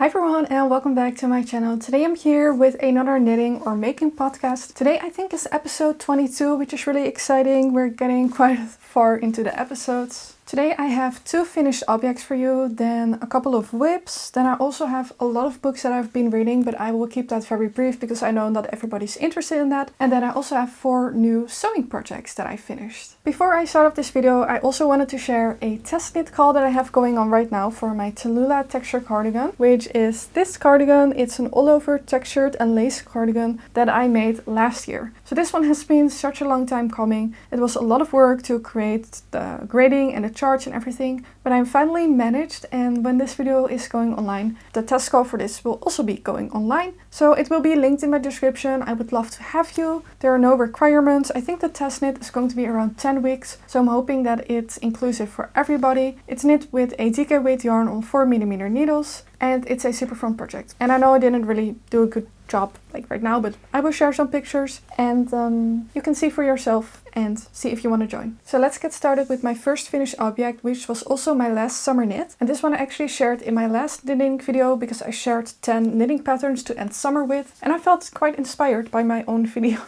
Hi everyone and welcome back to my channel. Today I'm here with another knitting or making podcast. Today I think is episode 22, which is really exciting. We're getting quite far into the episodes. Today I have two finished objects for you, then a couple of whips, then I also have a lot of books that I've been reading, but I will keep that very brief because I know not everybody's interested in that. And then I also have 4 new sewing projects that I finished. Before I start off this video, I also wanted to share a test knit call that I have going on right now for my Tallulah texture cardigan, which is this cardigan. It's an all over textured and lace cardigan that I made last year. So this one has been such a long time coming. It was a lot of work to create the grading and the charts and everything, but I finally managed, and when this video is going online, the test call for this will also be going online. So it will be linked in my description. I would love to have you. There are no requirements. I think the test knit is going to be around 10 weeks, so I'm hoping that it's inclusive for everybody. It's knit with a DK weight yarn on 4mm needles, and it's a super fun project. And I know I didn't really do a good job like right now, but I will share some pictures and you can see for yourself and see if you want to join. So let's get started with my first finished object, which was also my last summer knit. And this one I actually shared in my last knitting video because I shared 10 knitting patterns to end summer with, and I felt quite inspired by my own video.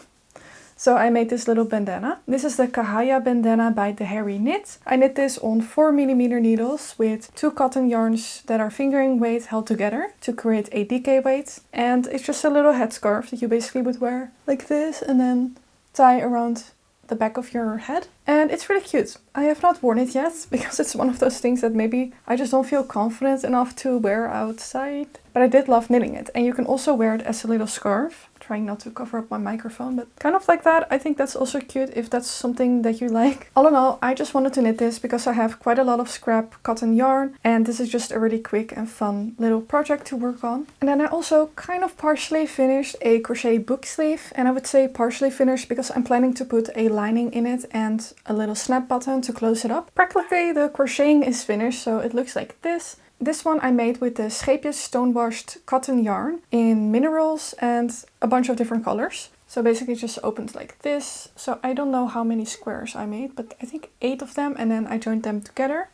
So I made this little bandana. This is the Kahaya Bandana by The Hairy Knit. I knit this on 4mm needles with 2 cotton yarns that are fingering weight held together to create a DK weight. And it's just a little headscarf that you basically would wear like this and then tie around the back of your head. And it's really cute. I have not worn it yet because it's one of those things that maybe I just don't feel confident enough to wear outside. But I did love knitting it. And you can also wear it as a little scarf. Trying not to cover up my microphone, but kind of like that. I think that's also cute if that's something that you like. All in all, I just wanted to knit this because I have quite a lot of scrap cotton yarn, and this is just a really quick and fun little project to work on. And then I also kind of partially finished a crochet book sleeve, and I would say partially finished because I'm planning to put a lining in it and a little snap button to close it up. Practically the crocheting is finished, so it looks like this. This one I made with the Scheepjes stone-washed cotton yarn in minerals and a bunch of different colors. So basically just opened like this. So I don't know how many squares I made, but I think 8 of them, and then I joined them together.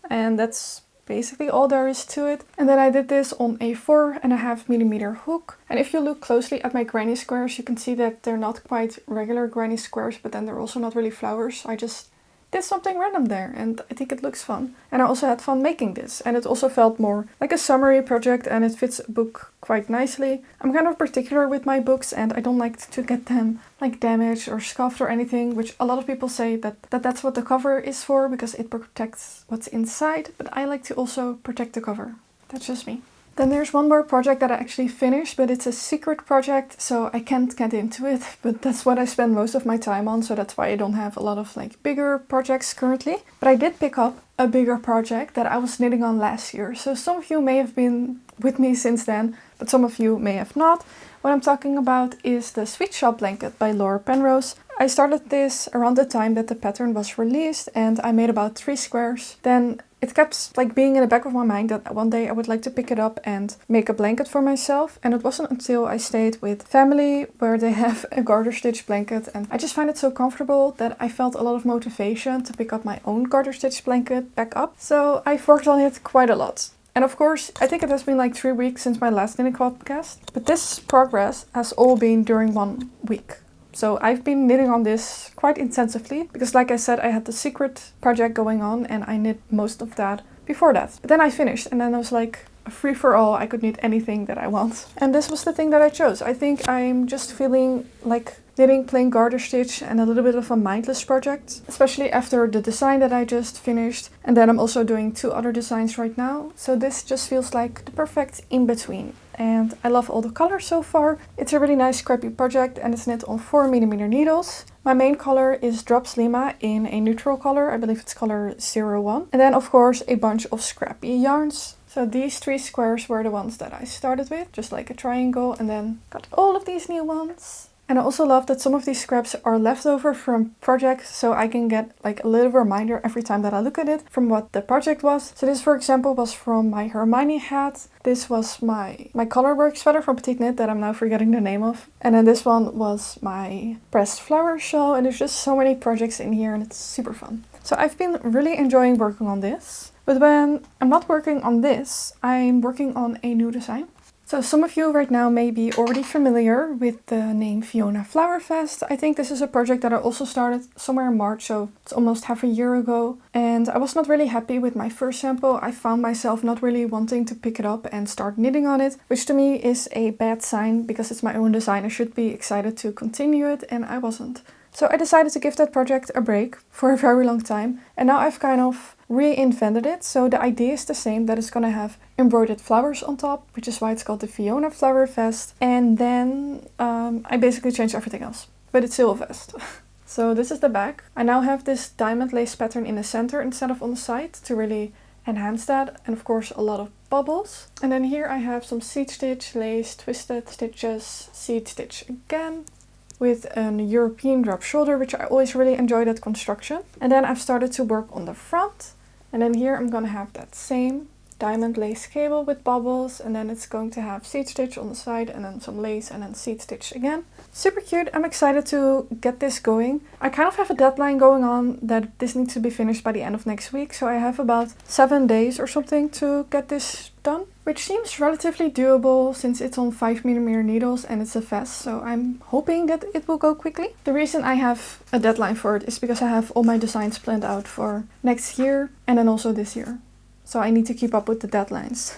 And that's basically all there is to it. And then I did this on a 4.5mm hook. And if you look closely at my granny squares, you can see that they're not quite regular granny squares, but then they're also not really flowers. I just did something random there, and I think it looks fun. And I also had fun making this, and it also felt more like a summery project, and it fits a book quite nicely. I'm kind of particular with my books, and I don't like to get them like damaged or scuffed or anything, which a lot of people say that's what the cover is for, because it protects what's inside, but I like to also protect the cover. That's just me. Then there's one more project that I actually finished, but it's a secret project, so I can't get into it. But that's what I spend most of my time on, so that's why I don't have a lot of like bigger projects currently. But I did pick up a bigger project that I was knitting on last year. So some of you may have been with me since then, but some of you may have not. What I'm talking about is the Sweet Shop blanket by Penrose. I started this around the time that the pattern was released, and I made about 3 squares. Then it kept like being in the back of my mind that one day I would like to pick it up and make a blanket for myself. And it wasn't until I stayed with family where they have a garter stitch blanket, and I just find it so comfortable that I felt a lot of motivation to pick up my own garter stitch blanket back up. So I've worked on it quite a lot. And of course, I think it has been like 3 weeks since my last knitting podcast, but this progress has all been during 1 week. So I've been knitting on this quite intensively because, like I said, I had the secret project going on and I knit most of that before that. But then I finished, and then I was like a free-for-all. I could knit anything that I want. And this was the thing that I chose. I think I'm just feeling like knitting plain garter stitch and a little bit of a mindless project, especially after the design that I just finished. And then I'm also doing 2 other designs right now. So this just feels like the perfect in-between. And I love all the colors so far. It's a really nice scrappy project, and it's knit on 4mm needles. My main color is Drops Lima in a neutral color. I believe it's color 01. And then of course a bunch of scrappy yarns. So these 3 squares were the ones that I started with, just like a triangle, and then got all of these new ones. And I also love that some of these scraps are left over from projects, so I can get like a little reminder every time that I look at it from what the project was. So this, for example, was from my Hermione hat. This was my colorwork sweater from Petite Knit that I'm now forgetting the name of. And then this one was my pressed flower shawl, and there's just so many projects in here and it's super fun. So I've been really enjoying working on this. But when I'm not working on this, I'm working on a new design. So some of you right now may be already familiar with the name Fiona Flower Fest. I think this is a project that I also started somewhere in March, so it's almost half a year ago. And I was not really happy with my first sample. I found myself not really wanting to pick it up and start knitting on it, which to me is a bad sign because it's my own design. I should be excited to continue it, and I wasn't. So I decided to give that project a break for a very long time, and now I've kind of reinvented it. So the idea is the same, that it's gonna have embroidered flowers on top, which is why it's called the Fiona Flower Fest. And then I basically changed everything else, but it's still a vest. So this is the back. I now have this diamond lace pattern in the center instead of on the side to really enhance that, and of course a lot of bubbles. And then here I have some seed stitch, lace, twisted stitches, seed stitch again, with an European drop shoulder, which I always really enjoy that construction. And then I've started to work on the front. And then here I'm gonna have that same diamond lace cable with bubbles, and then it's going to have seed stitch on the side and then some lace and then seed stitch again. Super cute. I'm excited to get this going. I kind of have a deadline going on that this needs to be finished by the end of next week, so I have about 7 days or something to get this done, which seems relatively doable since it's on 5mm needles and it's a vest, so I'm hoping that it will go quickly. The reason I have a deadline for it is because I have all my designs planned out for next year and then also this year. So I need to keep up with the deadlines.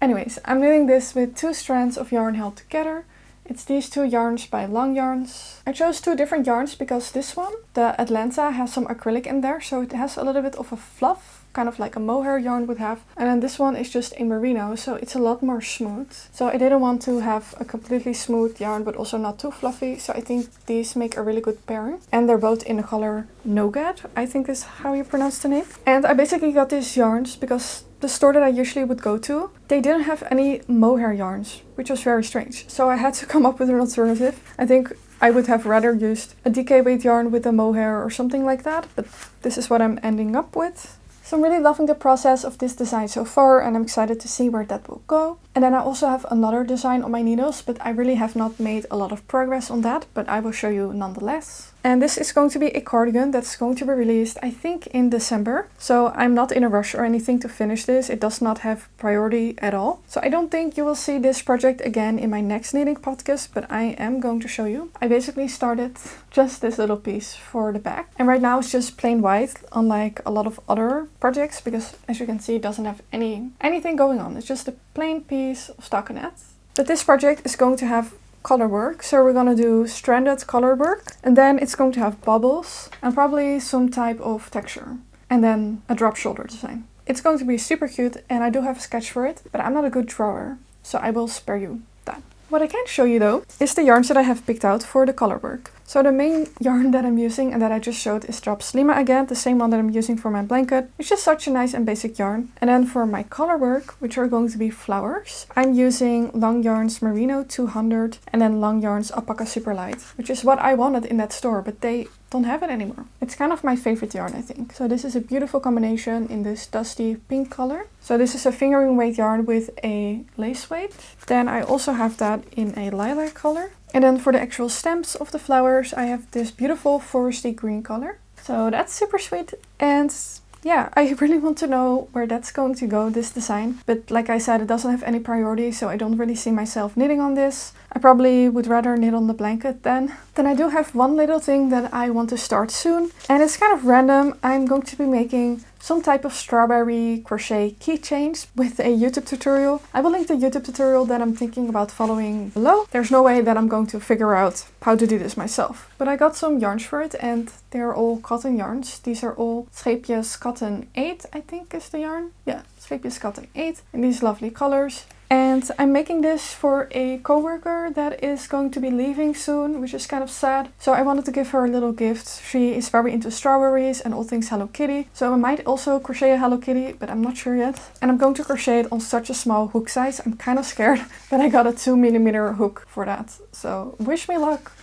Anyways, I'm doing this with 2 strands of yarn held together. It's these 2 yarns by Long Yarns. I chose 2 different yarns because this one, the Atlanta, has some acrylic in there, so it has a little bit of a fluff, kind of like a mohair yarn would have. And then this one is just a merino, so it's a lot more smooth. So I didn't want to have a completely smooth yarn, but also not too fluffy. So I think these make a really good pairing. And they're both in the color Nougat, I think is how you pronounce the name. And I basically got these yarns because the store that I usually would go to, they didn't have any mohair yarns, which was very strange. So I had to come up with an alternative. I think I would have rather used a DK weight yarn with a mohair or something like that, but this is what I'm ending up with. So I'm really loving the process of this design so far, and I'm excited to see where that will go. And then I also have another design on my needles, but I really have not made a lot of progress on that, but I will show you nonetheless. And this is going to be a cardigan that's going to be released, I think, in December. So I'm not in a rush or anything to finish this. It does not have priority at all. So I don't think you will see this project again in my next knitting podcast, but I am going to show you. I basically started just this little piece for the back. And right now it's just plain white, unlike a lot of other projects, because as you can see, it doesn't have anything going on. It's just a plain piece of stockinette. But this project is going to have color work, so we're gonna do stranded color work, and then it's going to have bubbles and probably some type of texture, and then a drop shoulder design. It's going to be super cute, and I do have a sketch for it, but I'm not a good drawer, so I will spare you that. What I can show you though is the yarns that I have picked out for the color work. So the main yarn that I'm using and that I just showed is Drops Lima again, the same one that I'm using for my blanket, which is such a nice and basic yarn. And then for my color work, which are going to be flowers, I'm using Long Yarns Merino 200 and then Long Yarns Alpaca Super Light, which is what I wanted in that store, but they don't have it anymore. It's kind of my favorite yarn, I think. So this is a beautiful combination in this dusty pink color. So this is a fingering weight yarn with a lace weight. Then I also have that in a lilac color. And then for the actual stems of the flowers, I have this beautiful foresty green color. So that's super sweet. And yeah, I really want to know where that's going to go, this design. But like I said, it doesn't have any priority, so I don't really see myself knitting on this. I probably would rather knit on the blanket then. Then I do have one little thing that I want to start soon. And it's kind of random. I'm going to be making some type of strawberry crochet keychains with a YouTube tutorial. I will link the YouTube tutorial that I'm thinking about following below. There's no way that I'm going to figure out how to do this myself. But I got some yarns for it, and they're all cotton yarns. These are all Scheepjes Cotton 8, I think is the yarn. Yeah, Scheepjes Cotton 8 in these lovely colors. And I'm making this for a coworker that is going to be leaving soon, which is kind of sad. So I wanted to give her a little gift. She is very into strawberries and all things Hello Kitty. So I might also crochet a Hello Kitty, but I'm not sure yet. And I'm going to crochet it on such a small hook size. I'm kind of scared, but I got a 2mm hook for that. So wish me luck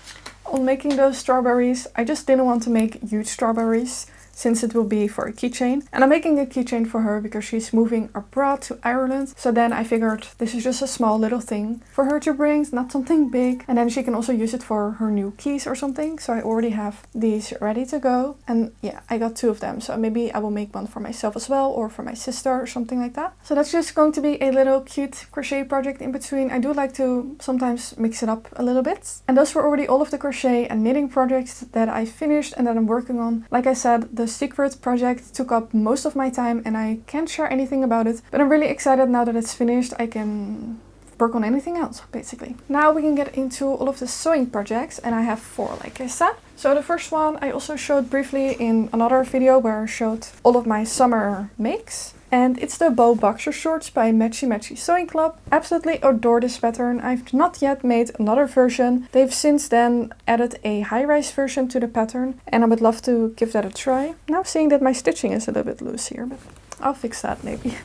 on making those strawberries. I just didn't want to make huge strawberries since it will be for a keychain. And I'm making a keychain for her because she's moving abroad to Ireland. So then I figured this is just a small little thing for her to bring, not something big. And then she can also use it for her new keys or something. So I already have these ready to go. And yeah, I got 2 of them. So maybe I will make one for myself as well, or for my sister or something like that. So that's just going to be a little cute crochet project in between. I do like to sometimes mix it up a little bit. And those were already all of the crochet and knitting projects that I finished and that I'm working on. Like I said, the secret project took up most of my time and I can't share anything about it. But I'm really excited now that it's finished. I can work on anything else, basically. Now we can get into all of the sewing projects, and I have 4, like I said. So the first one I also showed briefly in another video where I showed all of my summer makes. And it's the bow boxer shorts by Matchy Sewing Club. Absolutely adore this pattern. I've not yet made another version. They've since then added a high-rise version to the pattern, and I would love to give that a try. Now seeing that my stitching is a little bit loose here, but I'll fix that maybe.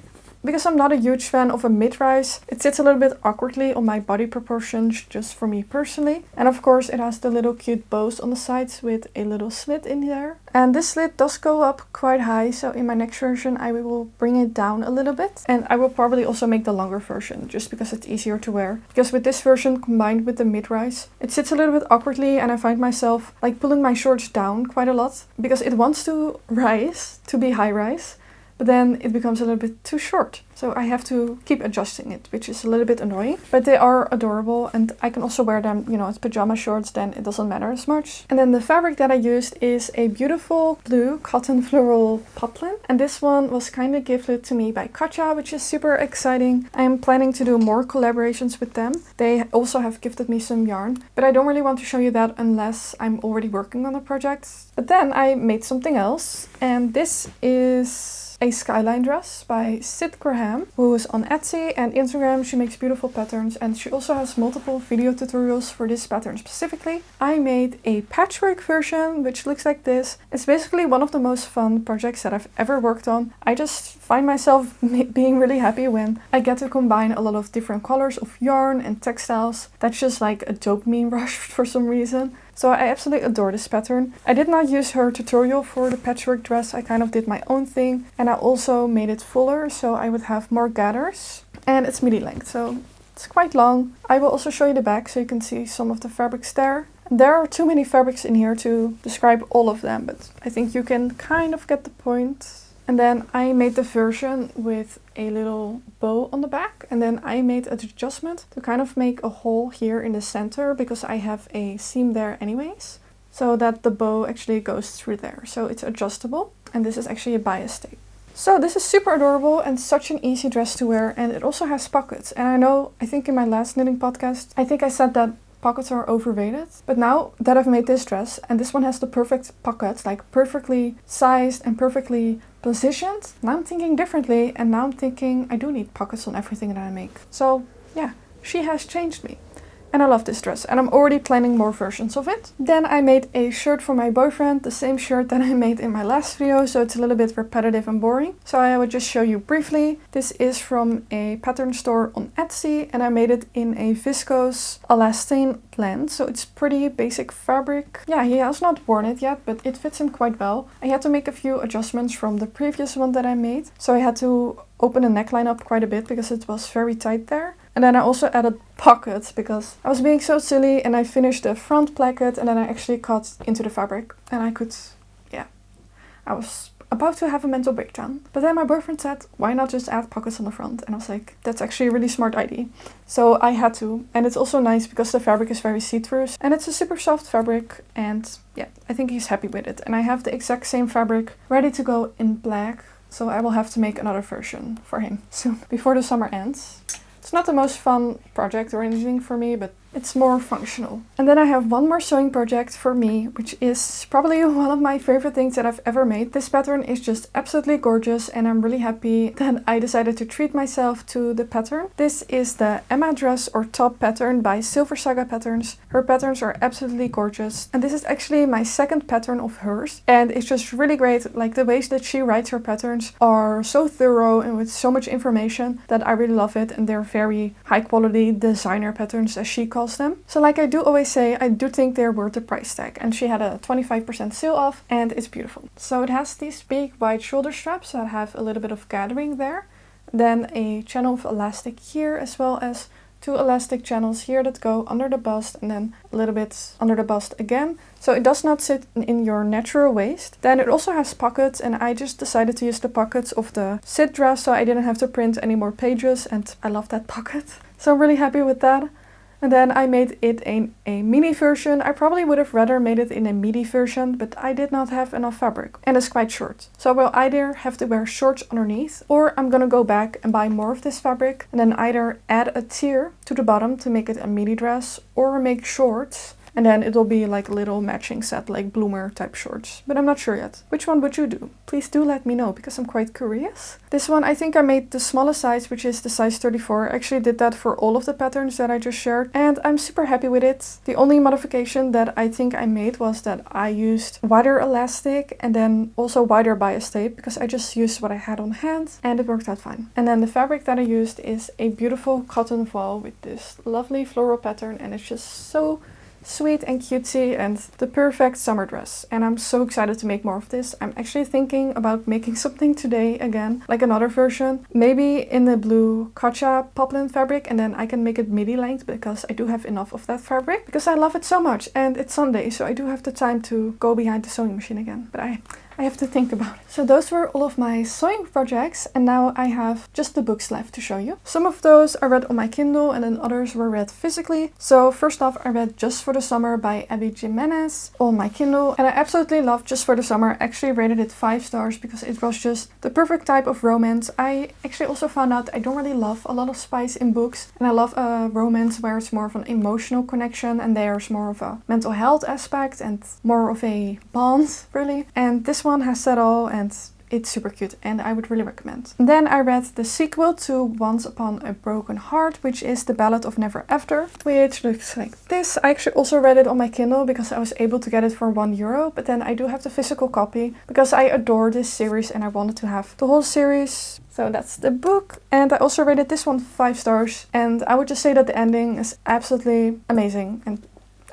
Because I'm not a huge fan of a mid-rise, it sits a little bit awkwardly on my body proportions, just for me personally. And of course it has the little cute bows on the sides with a little slit in there. And this slit does go up quite high, so in my next version I will bring it down a little bit. And I will probably also make the longer version, just because it's easier to wear. Because with this version combined with the mid-rise, it sits a little bit awkwardly, and I find myself like pulling my shorts down quite a lot. Because it wants to rise, to be high-rise, but then it becomes a little bit too short. So I have to keep adjusting it, which is a little bit annoying. But they are adorable, and I can also wear them, you know, as pajama shorts, then it doesn't matter as much. And then the fabric that I used is a beautiful blue cotton floral poplin. And this one was kind of gifted to me by Keychain, which is super exciting. I am planning to do more collaborations with them. They also have gifted me some yarn, but I don't really want to show you that unless I'm already working on a project. But then I made something else, and this is a Skyline Dress by Sid Graham, who is on Etsy and Instagram. She makes beautiful patterns, and she also has multiple video tutorials for this pattern specifically. I made a patchwork version, which looks like this. It's basically one of the most fun projects that I've ever worked on. I just find myself being really happy when I get to combine a lot of different colors of yarn and textiles. That's just like a dopamine rush for some reason. So I absolutely adore this pattern. I did not use her tutorial for the patchwork dress. I kind of did my own thing, and I also made it fuller so I would have more gathers. And it's midi length, so it's quite long. I will also show you the back so you can see some of the fabrics there. And there are too many fabrics in here to describe all of them, but I think you can kind of get the point. And then I made the version with a little bow on the back, and then I made an adjustment to kind of make a hole here in the center because I have a seam there anyways, so that the bow actually goes through there. So it's adjustable, and this is actually a bias tape. So this is super adorable and such an easy dress to wear, and it also has pockets. And I think in my last knitting podcast, I think I said that pockets are overrated. But now that I've made this dress, and this one has the perfect pockets, like perfectly sized and perfectly positioned, now I'm thinking differently, and now I'm thinking I do need pockets on everything that I make. So yeah, she has changed me. And I love this dress, and I'm already planning more versions of it. Then I made a shirt for my boyfriend, the same shirt that I made in my last video, so it's a little bit repetitive and boring. So I would just show you briefly. This is from a pattern store on Etsy, and I made it in a viscose elastane blend, so it's pretty basic fabric. Yeah, he has not worn it yet, but it fits him quite well. I had to make a few adjustments from the previous one that I made, so I had to open the neckline up quite a bit because it was very tight there. And then I also added pockets because I was being so silly, and I finished the front placket and then I actually cut into the fabric, and I was about to have a mental breakdown. But then my boyfriend said, why not just add pockets on the front? And I was like, that's actually a really smart idea. So I had to. And it's also nice because the fabric is very see-through, and it's a super soft fabric, and yeah, I think he's happy with it. And I have the exact same fabric ready to go in black, so I will have to make another version for him soon, before the summer ends. It's not the most fun project or anything for me, but it's more functional. And then I have one more sewing project for me, which is probably one of my favorite things that I've ever made. This pattern is just absolutely gorgeous, and I'm really happy that I decided to treat myself to the pattern. This is the Emma dress or top pattern by Silversaga patterns. Her patterns are absolutely gorgeous, and this is actually my second pattern of hers, and it's just really great. Like, the ways that she writes her patterns are so thorough and with so much information that I really love it, and they're very high quality designer patterns, as she calls calls them. So like I do always say, I do think they're worth the price tag. And she had a 25% sale off and it's beautiful. So it has these big wide shoulder straps that have a little bit of gathering there. Then a channel of elastic here, as well as 2 elastic channels here that go under the bust and then a little bit under the bust again. So it does not sit in your natural waist. Then it also has pockets, and I just decided to use the pockets of the sit dress so I didn't have to print any more pages, and I love that pocket. So I'm really happy with that. And then I made it a mini version. I probably would have rather made it in a midi version, but I did not have enough fabric and it's quite short. So I will either have to wear shorts underneath, or I'm gonna go back and buy more of this fabric and then either add a tier to the bottom to make it a midi dress, or make shorts. And then it will be like a little matching set, like bloomer type shorts. But I'm not sure yet. Which one would you do? Please do let me know, because I'm quite curious. This one, I think I made the smallest size, which is the size 34. I actually did that for all of the patterns that I just shared. And I'm super happy with it. The only modification that I think I made was that I used wider elastic and then also wider bias tape, because I just used what I had on hand and it worked out fine. And then the fabric that I used is a beautiful cotton voile with this lovely floral pattern, and it's just so sweet and cutesy and the perfect summer dress. And I'm so excited to make more of this. I'm actually thinking about making something today again, like another version, maybe in the blue Keychain poplin fabric, and then I can make it midi length because I do have enough of that fabric because I love it so much. And it's Sunday, so I do have the time to go behind the sewing machine again, but I have to think about it. So those were all of my sewing projects, and now I have just the books left to show you. Some of those I read on my Kindle and then others were read physically. So first off, I read Just for the Summer by Abby Jimenez on my Kindle, and I absolutely loved Just for the Summer. I actually rated it 5 stars because it was just the perfect type of romance. I actually also found out I don't really love a lot of spice in books, and I love a romance where it's more of an emotional connection and there's more of a mental health aspect and more of a bond, really. And this one has that all, and it's super cute and I would really recommend. And then I read the sequel to Once Upon a Broken Heart, which is the Ballad of Never After, which looks like this. I actually also read it on my Kindle because I was able to get it for €1, but then I do have the physical copy because I adore this series and I wanted to have the whole series. So that's the book. And I also rated this one 5 stars, and I would just say that the ending is absolutely amazing and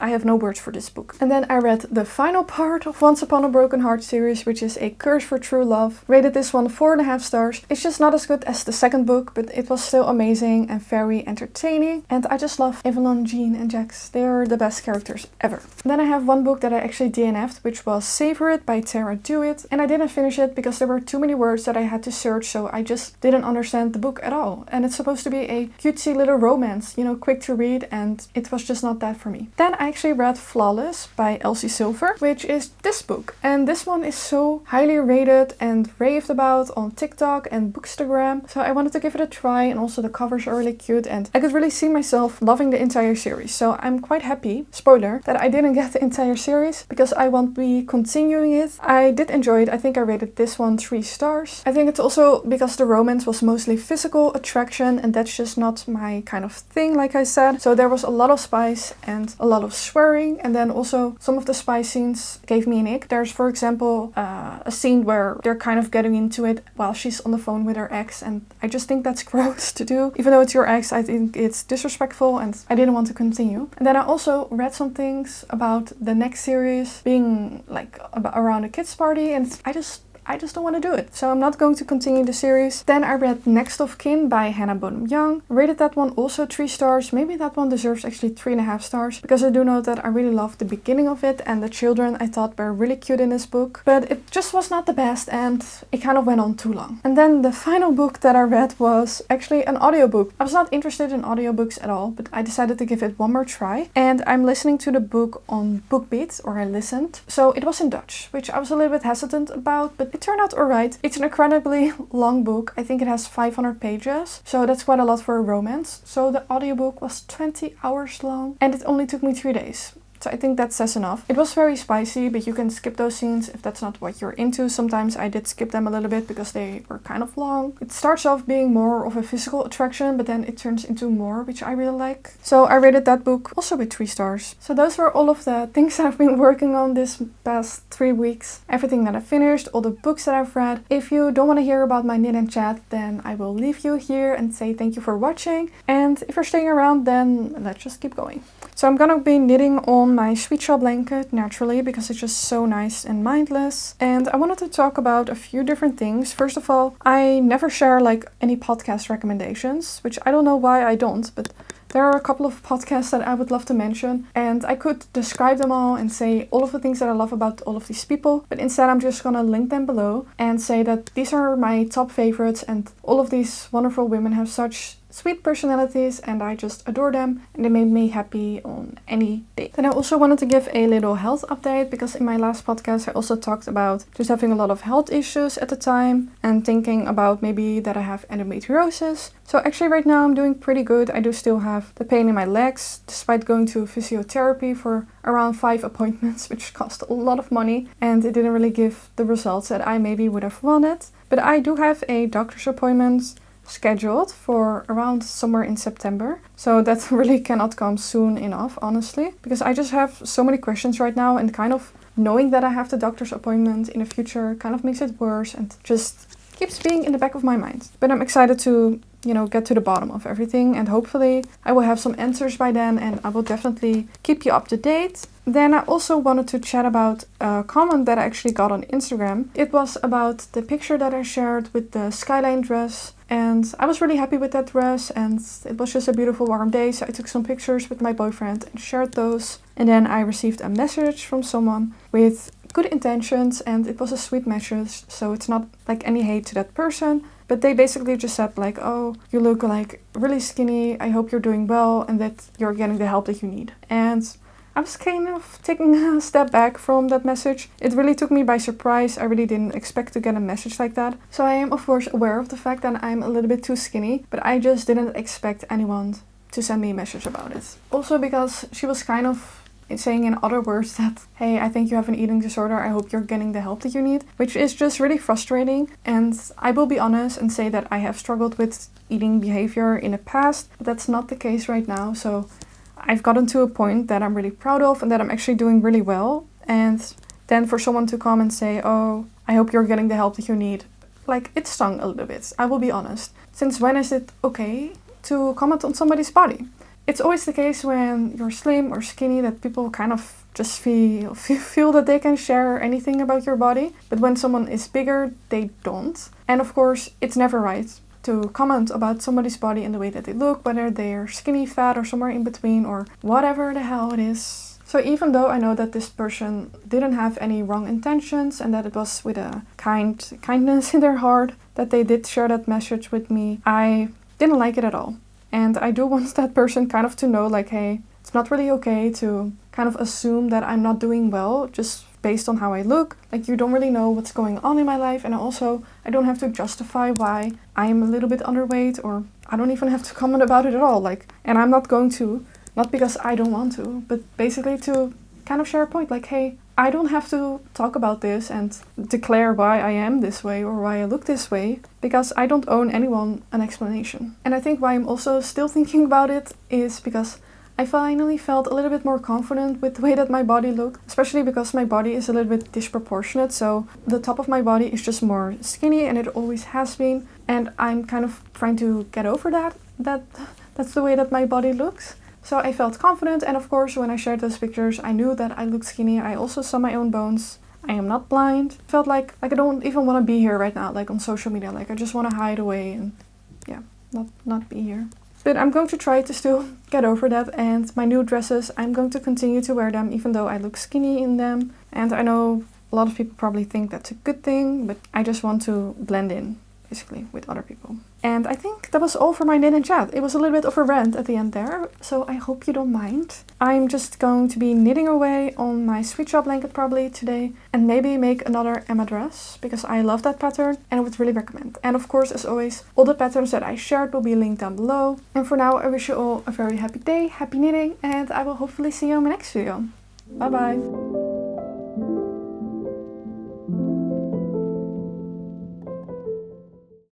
I have no words for this book. And then I read the final part of Once Upon a Broken Heart series, which is A Curse for True Love. Rated this one 4.5 stars. It's just not as good as the second book, but it was still amazing and very entertaining. And I just love Evelyn, Jean and Jax. They are the best characters ever. And then I have one book that I actually DNF'd, which was Savor by Tara Dewitt. And I didn't finish it because there were too many words that I had to search, so I just didn't understand the book at all. And it's supposed to be a cutesy little romance, you know, quick to read, and it was just not that for me. Then I actually read Flawless by Elsie Silver, which is this book. And this one is so highly rated and raved about on TikTok and Bookstagram. So I wanted to give it a try, and also the covers are really cute and I could really see myself loving the entire series. So I'm quite happy, spoiler, that I didn't get the entire series because I won't be continuing it. I did enjoy it. I think I rated this one 3 stars. I think it's also because the romance was mostly physical attraction, and that's just not my kind of thing, like I said. So there was a lot of spice and a lot of swearing, and then also some of the spy scenes gave me an ick. There's, for example, a scene where they're kind of getting into it while she's on the phone with her ex, and I just think that's gross to do. Even though it's your ex, I think it's disrespectful and I didn't want to continue. And then I also read some things about the next series being like around a kids party, and I just don't want to do it. So I'm not going to continue the series. Then I read Next of Kin by Hannah Bonham Young. Rated that one also 3 stars. Maybe that one deserves actually 3.5 stars, because I do know that I really loved the beginning of it, and the children I thought were really cute in this book. But it just was not the best, and it kind of went on too long. And then the final book that I read was actually an audiobook. I was not interested in audiobooks at all, but I decided to give it one more try. And I'm listening to the book on BookBeat, or I listened. So it was in Dutch, which I was a little bit hesitant about, but it turned out alright. It's an incredibly long book. I think it has 500 pages, so that's quite a lot for a romance. So the audiobook was 20 hours long, and it only took me 3 days. So I think that says enough. It was very spicy, but you can skip those scenes if that's not what you're into. Sometimes I did skip them a little bit because they were kind of long. It starts off being more of a physical attraction, but then it turns into more, which I really like. So I rated that book also with 3 stars. So those were all of the things that I've been working on this past 3 weeks. Everything that I finished, all the books that I've read. If you don't want to hear about my knit and chat, then I will leave you here and say thank you for watching. And if you're staying around, then let's just keep going. So I'm gonna be knitting on my sweet shawl blanket naturally because it's just so nice and mindless. And I wanted to talk about a few different things. First of all, I never share like any podcast recommendations, which I don't know why I don't, but there are a couple of podcasts that I would love to mention, and I could describe them all and say all of the things that I love about all of these people, but instead I'm just gonna link them below and say that these are my top favorites, and all of these wonderful women have such sweet personalities and I just adore them, and they made me happy on any day. Then I also wanted to give a little health update because in my last podcast I also talked about just having a lot of health issues at the time and thinking about maybe that I have endometriosis. So actually right now I'm doing pretty good. I do still have the pain in my legs despite going to physiotherapy for around 5 appointments, which cost a lot of money and it didn't really give the results that I maybe would have wanted. But I do have a doctor's appointment scheduled for around somewhere in September. So that really cannot come soon enough, honestly, because I just have so many questions right now, and kind of knowing that I have the doctor's appointment in the future kind of makes it worse and just keeps being in the back of my mind. But I'm excited to, get to the bottom of everything, and hopefully I will have some answers by then, and I will definitely keep you up to date. Then I also wanted to chat about a comment that I actually got on Instagram. It was about the picture that I shared with the Skyline dress, and I was really happy with that dress, and it was just a beautiful warm day, so I took some pictures with my boyfriend and shared those. And then I received a message from someone with good intentions, and it was a sweet message, so it's not like any hate to that person. But they basically just said like, oh, you look like really skinny, I hope you're doing well and that you're getting the help that you need. And I was kind of taking a step back from that message. It really took me by surprise. I really didn't expect to get a message like that. So I am of course aware of the fact that I'm a little bit too skinny, but I just didn't expect anyone to send me a message about it. Also because she was kind of saying in other words that, hey, I think you have an eating disorder, I hope you're getting the help that you need, which is just really frustrating. And I will be honest and say that I have struggled with eating behavior in the past, but that's not the case right now. So I've gotten to a point that I'm really proud of and that I'm actually doing really well. And then for someone to come and say, oh, I hope you're getting the help that you need, like, it stung a little bit, I will be honest. Since when is it okay to comment on somebody's body? It's always the case when you're slim or skinny that people kind of just feel that they can share anything about your body. But when someone is bigger, they don't. And of course, it's never right to comment about somebody's body in the way that they look, whether they're skinny, fat, or somewhere in between, or whatever the hell it is. So even though I know that this person didn't have any wrong intentions and that it was with a kindness in their heart that they did share that message with me, I didn't like it at all. And I do want that person kind of to know, like, hey, it's not really okay to kind of assume that I'm not doing well just based on how I look. Like, you don't really know what's going on in my life. And also, I don't have to justify why I'm a little bit underweight, or I don't even have to comment about it at all. Like, and I'm not going to, not because I don't want to, but basically to kind of share a point. Like, hey, I don't have to talk about this and declare why I am this way or why I look this way, because I don't owe anyone an explanation. And I think why I'm also still thinking about it is because I finally felt a little bit more confident with the way that my body looked, especially because my body is a little bit disproportionate. So the top of my body is just more skinny, and it always has been. And I'm kind of trying to get over that's the way that my body looks. So I felt confident, and of course when I shared those pictures I knew that I looked skinny. I also saw my own bones. I am not blind. I felt like I don't even want to be here right now, like on social media. Like, I just want to hide away and not be here. But I'm going to try to still get over that, and my new dresses, I'm going to continue to wear them even though I look skinny in them. And I know a lot of people probably think that's a good thing, but I just want to blend in basically with other people. And I think that was all for my knit and chat. It was a little bit of a rant at the end there, so I hope you don't mind. I'm just going to be knitting away on my sweet shawl blanket probably today, and maybe make another Emma dress because I love that pattern and I would really recommend. And of course, as always, all the patterns that I shared will be linked down below. And for now, I wish you all a very happy day, happy knitting, and I will hopefully see you in my next video. Bye bye!